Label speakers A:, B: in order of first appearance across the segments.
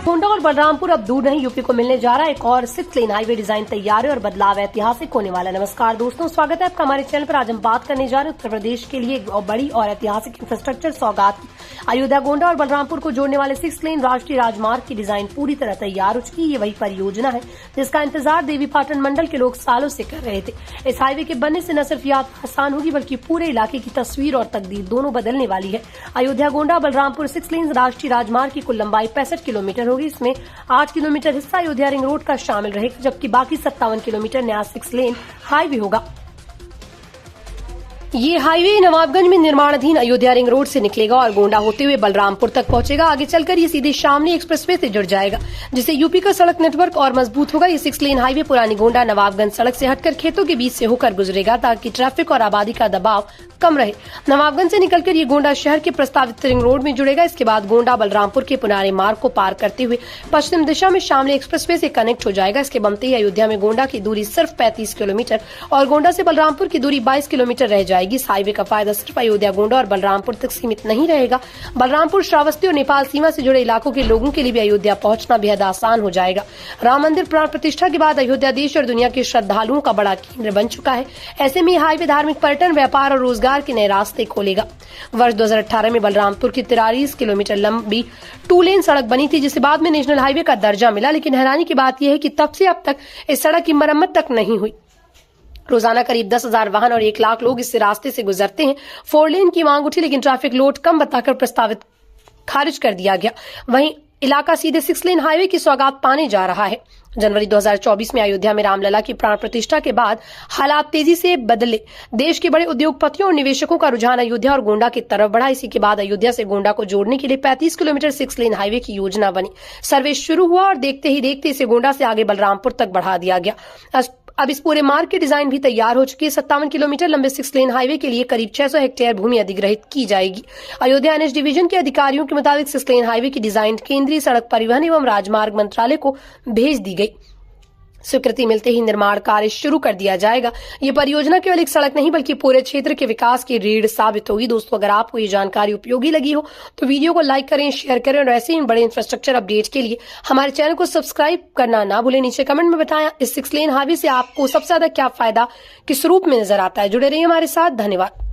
A: गोंडा और बलरामपुर अब दूर नहीं, यूपी को मिलने जा रहा है एक और 6 लेन हाईवे डिजाइन तैयार है और बदलाव ऐतिहासिक होने वाला है। नमस्कार दोस्तों, स्वागत है आपका हमारे चैनल पर। आज हम बात करने जा रहे हैं उत्तर प्रदेश के लिए एक बड़ी और ऐतिहासिक इंफ्रास्ट्रक्चर सौगात की। अयोध्या, गोंडा और बलरामपुर को जोड़ने वाले 6 लेन राष्ट्रीय राजमार्ग की डिजाइन पूरी तरह तैयार हो चुकी है। ये वही परियोजना है जिसका इंतजार देवीपाटन मंडल के लोग सालों से कर रहे थे। इस हाईवे के बनने से न सिर्फ यात्रा आसान होगी बल्कि पूरे इलाके की तस्वीर और तकदीर दोनों बदलने वाली है। अयोध्या, गोंडा, बलरामपुर 6 लेन राष्ट्रीय राजमार्ग की कुल लंबाई 65 किलोमीटर होगी। इसमें 8 किलोमीटर हिस्सा अयोध्या रिंग रोड का शामिल रहेगा, जबकि बाकी 57 किलोमीटर नया 6 लेन हाईवे होगा। ये हाईवे नवाबगंज में निर्माणाधीन अयोध्या रिंग रोड से निकलेगा और गोंडा होते हुए बलरामपुर तक पहुंचेगा। आगे चलकर ये सीधे शामली एक्सप्रेसवे से जुड़ जाएगा, जिससे यूपी का सड़क नेटवर्क और मजबूत होगा। ये 6 लेन हाईवे पुरानी गोंडा नवाबगंज सड़क से हटकर खेतों के बीच से होकर गुजरेगा, ताकि ट्रैफिक और आबादी का दबाव कम रहे। नवाबगंज से निकलकर ये गोंडा शहर के प्रस्तावित रिंग रोड में जुड़ेगा। इसके बाद गोंडा बलरामपुर के पुराने मार्ग को पार करते हुए पश्चिम दिशा में शामली एक्सप्रेसवे से कनेक्ट हो जाएगा। इसके बनते ही अयोध्या में गोंडा की दूरी सिर्फ 35 किलोमीटर और गोंडा से बलरामपुर की दूरी 22 किलोमीटर रह जाएगी। इस हाईवे का फायदा सिर्फ अयोध्या, गोंडा और बलरामपुर तक सीमित नहीं रहेगा। बलरामपुर, श्रावस्ती और नेपाल सीमा से जुड़े इलाकों के लोगों के लिए भी अयोध्या पहुंचना बेहद आसान हो जाएगा। राम मंदिर प्राण प्रतिष्ठा के बाद अयोध्या देश और दुनिया के श्रद्धालुओं का बड़ा केंद्र बन चुका है। ऐसे में हाईवे धार्मिक पर्यटन, व्यापार और रोजगार के नए रास्ते खोलेगा। वर्ष 2018 में बलरामपुर की 43 किलोमीटर लंबी 2 लेन सड़क बनी थी, जिसे बाद में नेशनल हाईवे का दर्जा मिला। लेकिन हैरानी की बात यह है कि तब से अब तक इस सड़क की मरम्मत तक नहीं हुई। रोजाना करीब 10,000 वाहन और 1 लाख लोग इस रास्ते से गुजरते हैं। 4 लेन की मांग उठी, लेकिन ट्रैफिक लोड कम बताकर प्रस्तावित खारिज कर दिया गया। वहीं इलाका सीधे 6 लेन हाईवे की सौगात पाने जा रहा है। जनवरी 2024 में अयोध्या में रामलला की प्राण प्रतिष्ठा के बाद हालात तेजी से बदले। देश के बड़े उद्योगपतियों और निवेशकों का रुझान अयोध्या और गोंडा की तरफ बढ़ा। इसी के बाद अयोध्या से गोंडा को जोड़ने के लिए 35 किलोमीटर 6 लेन हाईवे की योजना बनी। सर्वे शुरू हुआ और देखते ही देखते इसे गोंडा से आगे बलरामपुर तक बढ़ा दिया गया। अब इस पूरे मार्ग की डिजाइन भी तैयार हो चुकी है। 57 किलोमीटर लंबे 6 लेन हाईवे के लिए करीब 600 हेक्टेयर भूमि अधिग्रहित की जाएगी। अयोध्या एनएच डिवीजन के अधिकारियों के मुताबिक 6 लेन हाईवे की डिजाइन केंद्रीय सड़क परिवहन एवं राजमार्ग मंत्रालय को भेज दी गई। स्वीकृति मिलते ही निर्माण कार्य शुरू कर दिया जाएगा। ये परियोजना केवल एक सड़क नहीं बल्कि पूरे क्षेत्र के विकास की रीढ़ साबित होगी। दोस्तों, अगर आपको ये जानकारी उपयोगी लगी हो तो वीडियो को लाइक करें, शेयर करें और ऐसे ही बड़े इंफ्रास्ट्रक्चर अपडेट के लिए हमारे चैनल को सब्सक्राइब करना ना भूलें। नीचे कमेंट में बताएं इस 6 लेन हाईवे से आपको सबसे ज्यादा क्या फायदा किस रूप में नजर आता है। जुड़े रहिए हमारे साथ। धन्यवाद।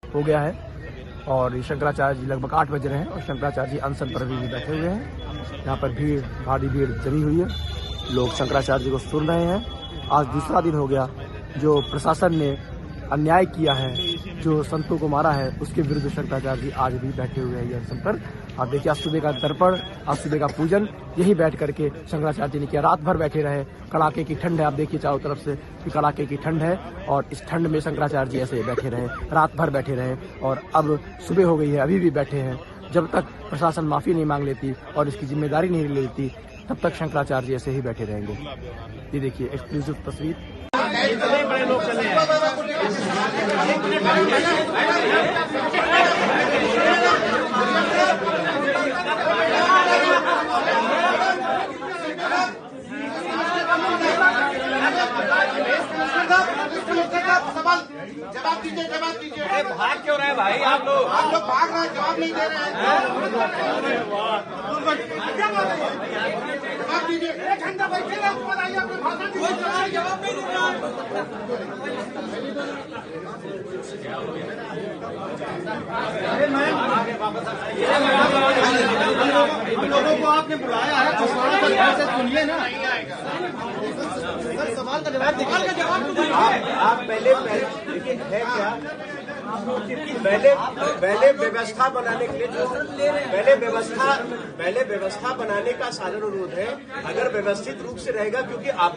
B: हो गया है और शंकराचार्य जी लगभग 8 बज रहे हैं और शंकराचार्य जी अनशन पर भी बैठे हुए हैं। यहाँ पर भीड़, भारी भीड़ जमी हुई है। लोग शंकराचार्य जी को सुन रहे हैं। आज दूसरा दिन हो गया जो प्रशासन ने अन्याय किया है, जो संतों को मारा है, उसके विरुद्ध शंकराचार्य जी आज भी बैठे हुए हैं ये अनशन पर। आप देखिए, आज सुबह का दर्पण, आज सुबह का पूजन यही बैठ करके शंकराचार्य जी ने किया। रात भर बैठे रहे। कड़ाके की ठंड है, आप देखिए चारों तरफ से कि कड़ाके की ठंड है और इस ठंड में शंकराचार्य जी ऐसे बैठे रहे, रात भर बैठे रहे और अब सुबह हो गई है, अभी भी बैठे हैं। जब तक प्रशासन माफी नहीं मांग लेती और इसकी जिम्मेदारी नहीं लेती तब तक शंकराचार्य जी ऐसे ही बैठे रहेंगे। ये देखिए एक्सक्लूसिव तस्वीर। बड़े लोग चले हैं।
C: जवाब दीजिए, जवाब दीजिए। भाग क्यों रहे भाई आप लोग भाग रहे हैं, जवाब नहीं दे रहे हैं। जवाब दीजिए। 1 घंटा बैठे रहे, उसके बाद आइए अपने भाषण दीजिए। जवाब नहीं दे रहे हम लोगों को आपने बुलाया है तो सुनिए ना। सवाल का जवाब आप पहले देखिए है क्या, पहले व्यवस्था बनाने के लिए जो पहले व्यवस्था बनाने का सारा अनुरोध है। अगर व्यवस्थित रूप से रहेगा, क्योंकि आप